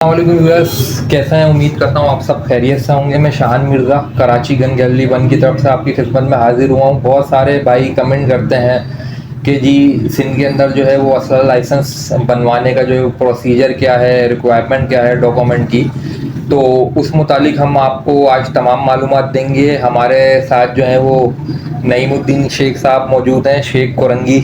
अस्सलामुअलैकुम व्यूअर्स, कैसे हैं? उम्मीद करता हूँ आप सब खैरियत से होंगे। मैं शाहान मिर्ज़ा कराची गन गैलरी 1 की तरफ से आपकी खिदमत में हाजिर हुआ हूँ। बहुत सारे भाई कमेंट करते हैं कि जी सिंध के अंदर जो है वो असला लाइसेंस बनवाने का जो प्रोसीजर क्या है, रिक्वायरमेंट क्या है डॉक्यूमेंट की। तो उस मुतालिक हम आपको आज तमाम मालूमात देंगे। हमारे साथ जो है वो नईमुद्दीन शेख साहब मौजूद हैं, शेख कोरंगी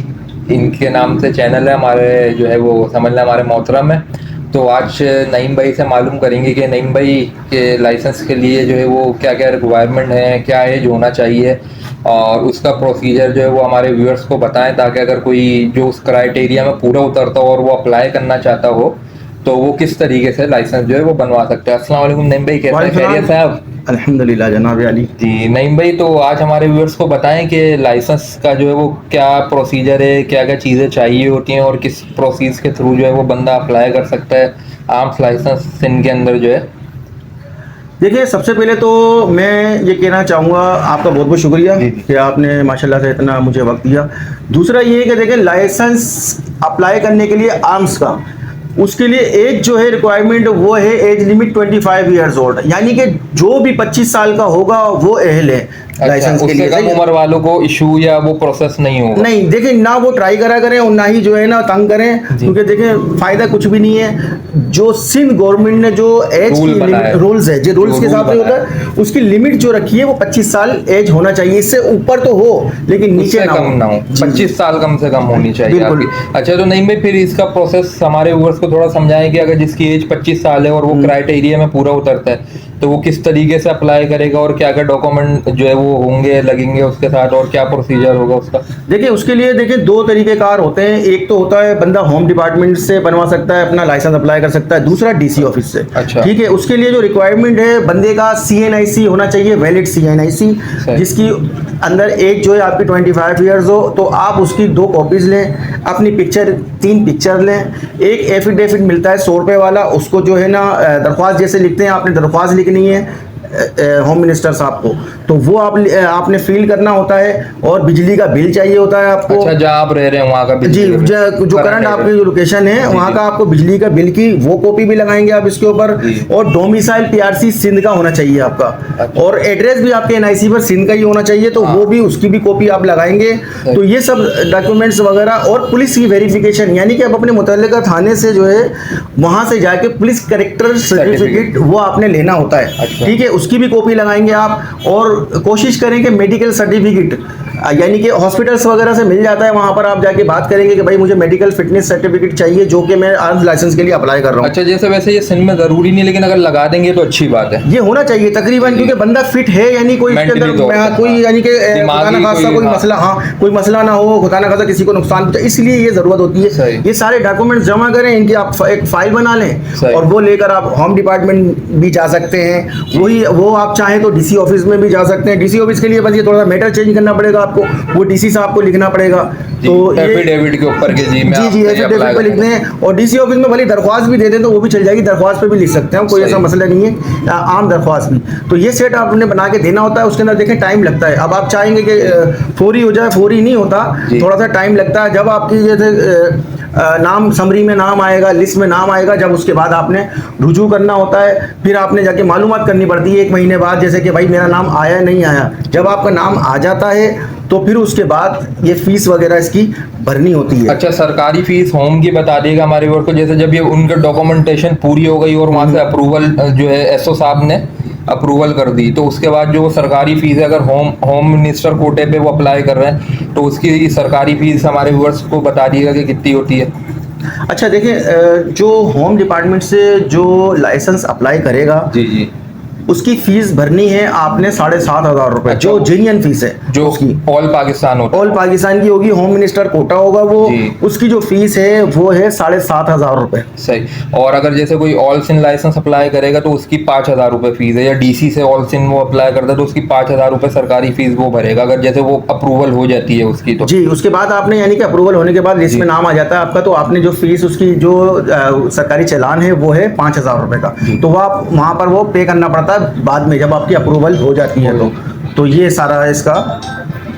इनके नाम से चैनल है हमारे, जो है वो समझ लें हमारे मोहतरम है। तो आज नईम भाई से मालूम करेंगे कि नईम भाई के लाइसेंस के लिए जो है वो क्या क्या रिक्वायरमेंट है, क्या एज होना चाहिए और उसका प्रोसीजर जो है वो हमारे व्यूअर्स को बताएं, ताकि अगर कोई जो उस क्राइटेरिया में पूरा उतरता हो और वो अप्लाई करना चाहता हो तो वो किस तरीके से लाइसेंस जो है वो बनवा सकते हैं। अस्सलाम वालेकुम नईम भाई, कैसे हैं? खैरियत है आप? अल्हम्दुलिल्लाह जनाब अली। जी नईम भाई, तो आज हमारे व्यूअर्स को बताएं कि लाइसेंस का जो है वो क्या प्रोसीजर है, क्या क्या चीज़ें चाहिए होती हैं और किस प्रोसीज के थ्रू जो है वो बंदा अप्लाई कर सकता है आर्म्स लाइसेंस सिंध के अंदर जो है। देखिए, सबसे पहले तो मैं ये कहना चाहूँगा, आपका बहुत बहुत शुक्रिया कि आपने माशाल्लाह से इतना मुझे वक्त दिया। दूसरा ये है कि देखिए, लाइसेंस अप्लाई करने के लिए आर्म्स का, उसके लिए एज जो है रिक्वायरमेंट वो है एज लिमिट 25 ईयर्स ओल्ड, यानी कि जो भी 25 साल का होगा वो अहल है लाइसेंस के लिए। कम उम्र वालों को इशू या वो प्रोसेस नहीं होगा? नहीं, देखिए ना वो ट्राई करा करें और ना ही जो है ना तंग करें, क्योंकि देखिए फायदा कुछ भी नहीं है। जो सिंध गवर्नमेंट ने जो एज की रूल्स है, जो रूल्स के हिसाब से होता है, उसकी लिमिट जो रखी है वो 25 साल एज होना चाहिए। इससे ऊपर तो हो लेकिन नीचे कम ना हो। 25 साल कम से कम होनी चाहिए आपकी। अच्छा, तो नहीं भाई, फिर इसका प्रोसेस हमारे व्यूअर्स को थोड़ा समझाएं कि अगर जिसकी एज 25 साल है और वो क्राइटेरिया में पूरा उतरता है तो वो किस तरीके से अप्लाई करेगा और क्या क्या डॉक्यूमेंट जो है वो होंगे लगेंगे उसके साथ और क्या प्रोसीजर होगा उसका? देखिए, उसके लिए देखिए दो तरीकेकार होते हैं। एक तो होता है बंदा होम डिपार्टमेंट से बनवा सकता है, अपना लाइसेंस अप्लाई कर सकता है। दूसरा डीसी ऑफिस से। अच्छा, ठीक है। उसके लिए जो रिक्वायरमेंट है, बंदे का CNIC होना चाहिए, वैलिड CNIC, जिसकी अंदर एज जो है आपकी 25 ईयर्स हो। तो आप उसकी 2 कॉपीज लें, अपनी पिक्चर 3 पिक्चर लें। एक एफिडेविट मिलता है 100 रुपये वाला, उसको जो है ना दरख्वास्त जैसे लिखते हैं, आपने दरख्वास्त लिखनी है होम मिनिस्टर साहब को, तो वो आपने फिल करना होता है। और बिजली का बिल चाहिए होता है आपको। अच्छा, जहाँ आप रह रहे हैं वहाँ का जी, जो करंट आपकी जो लोकेशन है वहाँ का आपको बिजली का बिल की वो कॉपी भी लगाएंगे आप इसके ऊपर। और डोमिसाइल PRC सिंध का होना चाहिए आपका। अच्छा। और एड्रेस भी आपके NIC पर सिंध का ही होना चाहिए, तो वो भी, उसकी भी कॉपी आप लगाएंगे। तो ये सब डॉक्यूमेंट्स वगैरह, और पुलिस की वेरिफिकेशन, यानी कि आप अपने मुतल्लिका थाने से जो है वहाँ से जाके पुलिस करेक्टर सर्टिफिकेट वो आपने लेना होता है। ठीक है, उसकी भी कॉपी लगाएंगे आप। और कोशिश करें कि मेडिकल सर्टिफिकेट, यानी कि हॉस्पिटल्स वगैरह से मिल जाता है, वहां पर आप जाके बात करेंगे कि भाई मुझे मेडिकल फिटनेस सर्टिफिकेट चाहिए जो कि मैं आर्म्स लाइसेंस के लिए अप्लाई कर रहा हूँ। अच्छा, जैसे वैसे ये सिंध में जरूरी नहीं, लेकिन अगर लगा देंगे तो अच्छी बात है। ये होना चाहिए तकरीबन, क्योंकि बंदा फिट है, यानी कोई इसके अंदर कोई, यानी कि खुदा ना खास्ता कोई मसला, कोई मसला ना हो, खुदा ना खास्ता किसी को नुकसान पहुंचे, इसलिए ये जरूरत होती है। ये सारे डॉक्यूमेंट जमा करें, इनकी आप एक फाइल बना लें और वो लेकर आप होम डिपार्टमेंट भी जा सकते हैं। वही वो आप चाहें तो DC ऑफिस में भी जा सकते हैं। DC ऑफिस के लिए बस ये थोड़ा सा मैटर चेंज करना पड़ेगा आपको, वो DC साहब को लिखना पड़ेगा। तो एफिडेविट के ऊपर के जी एफिडेविट पे लिखते हैं। और DC ऑफिस में भले दरख्वास्त भी दे दें तो वो भी चल जाएगी, दरख्वास्त पे भी लिख सकते हैं, कोई ऐसा मसला नहीं है, आम दरख्वास्त भी। तो ये सेट आपने बना के देना होता है। उसके अंदर देखें टाइम लगता है। अब आप चाहेंगे कि फौरी हो जाए, फौरी नहीं होता, थोड़ा सा टाइम लगता है। जब आपकी जैसे नाम समरी में नाम आएगा, लिस्ट में नाम आएगा, जब उसके बाद आपने रुजू करना होता है। फिर आपने जाके मालूमात करनी पड़ती है 1 महीने बाद, जैसे कि भाई मेरा नाम आया नहीं आया। जब आपका नाम आ जाता है तो फिर उसके बाद ये फीस वगैरह इसकी भरनी होती है। अच्छा, सरकारी फीस होम की बता देगा हमारे वर्ग को। जैसे जब ये उनका डॉक्यूमेंटेशन पूरी हो गई और वहाँ से अप्रूवल जो है SO साहब ने अप्रूवल कर दी, तो उसके बाद जो सरकारी फीस है, अगर होम मिनिस्टर कोटे पे वो अप्लाई कर रहे हैं तो उसकी सरकारी फीस हमारे व्यूअर्स को बता दिएगा कि कितनी होती है। अच्छा, देखिए, जो होम डिपार्टमेंट से जो लाइसेंस अप्लाई करेगा, जी, उसकी फीस भरनी है आपने 7,500 रुपए। जो जेन्युइन फीस है, जो उसकी ऑल पाकिस्तान होता है, ऑल पाकिस्तान की होगी, होम मिनिस्टर कोटा होगा वो, उसकी जो फीस है वो है 7,500 रुपए। सही। और अगर जैसे कोई ऑल सिंध लाइसेंस अप्लाई करेगा तो उसकी 5,000 रुपए फीस है, या DC से ऑल सिंध वो अप्लाई करता है तो उसकी 5,000 रुपए सरकारी फीस वो भरेगा, अगर जैसे वो अप्रूवल हो जाती है उसकी। तो जी, उसके बाद आपने, यानी कि अप्रूवल होने के बाद लिस्ट में नाम आ जाता है आपका, तो आपने जो फीस, उसकी जो सरकारी चालान है वो है 5,000 रुपए का। तो वो आप वहाँ पर वो पे करना पड़ता है बाद में, जब आपकी अप्रूवल हो जाती है। तो ये सारा इसका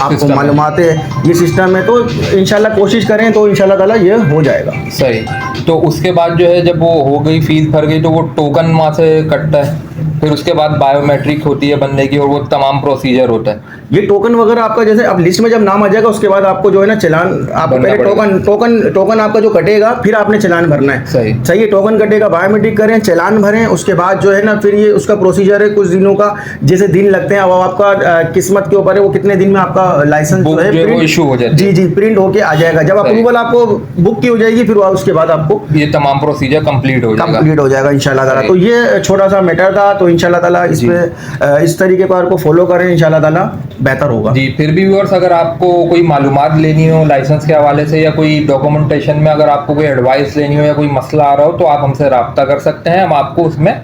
आपको System है। मालूमात है, ये सिस्टम है, तो इंशाल्लाह कोशिश करें तो इंशाल्लाह ताला ये हो जाएगा। सही। तो उसके बाद जो है जब वो हो गई, फीस भर गई, तो वो टोकन वहाँ से कटता है, फिर उसके बाद बायोमेट्रिक होती है बंदे की और वो तमाम प्रोसीजर होता है। ये टोकन वगैरह आपका जैसे अब लिस्ट में जब नाम आ जाएगा उसके बाद आपको जो है ना चालान, आपको भरना पहले पड़ेगा। टोकन आपका जो कटेगा, फिर आपने चालान भरना है। सही। सही है, टोकन कटेगा, बायोमेट्रिक करें, चालान भरें, उसके बाद जो है ना फिर ये उसका प्रोसीजर है कुछ दिनों का, जैसे दिन लगते हैं। अब आपका किस्मत के ऊपर है वो कितने दिन में आपका लाइसेंस बुक जो है जो है वो print- issue हो जाती है। जी प्रिंट होके आ जाएगा। जब सही। अप्रूवल आपको बुक की हो जाएगी, फिर उसके बाद आपको ये तमाम प्रोसीजर कंप्लीट हो जाएगा। कंप्लीट हो जाएगा इंशाल्लाह ताला। सही। तो ये छोटा सा मैटर था, तो इंशाल्लाह ताला इस जी। पे इस तरीके को फॉलो करें, इंशाल्लाह ताला बेहतर होगा। जी, फिर भी व्यूअर्स, अगर आपको कोई मालूमात लेनी हो लाइसेंस के हवाले से या कोई डॉक्यूमेंटेशन में अगर आपको कोई एडवाइस लेनी हो या कोई मसला आ रहा हो, तो आप हमसे रब्ता कर सकते हैं। हम आपको उसमें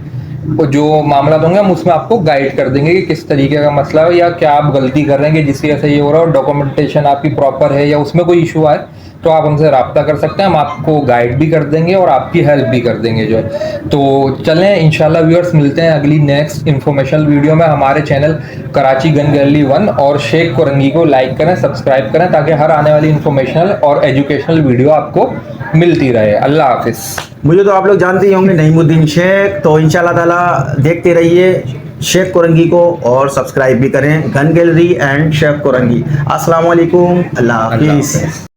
वो जो मामला होंगे हम उसमें आपको गाइड कर देंगे कि किस तरीके का मसला है या क्या आप गलती कर रहे हैं कि जिसकी वजह से ये हो रहा है, और डॉक्यूमेंटेशन आपकी प्रॉपर है या उसमें कोई इशू आए तो आप हमसे रब्ता कर सकते हैं। हम आपको गाइड भी कर देंगे और आपकी हेल्प भी कर देंगे जो है। तो चलें, इंशाल्लाह व्यूअर्स मिलते हैं अगली नेक्स्ट इन्फॉर्मेशनल वीडियो में। हमारे चैनल कराची गन गैलरी 1 और शेख कोरंगी को लाइक करें, सब्सक्राइब करें, ताकि हर आने वाली इन्फॉर्मेशनल और एजुकेशनल वीडियो आपको मिलती रहे। अल्लाह हाफिज़। मुझे तो आप लोग जानते ही होंगे, नईमुद्दीन शेख। तो इंशाल्लाह ताला देखते रहिए शेख कोरंगी को और सब्सक्राइब भी करें, gun gallery and Sheikh Korangi. अस्सलाम वालेकुम, अल्लाह हाफिज़।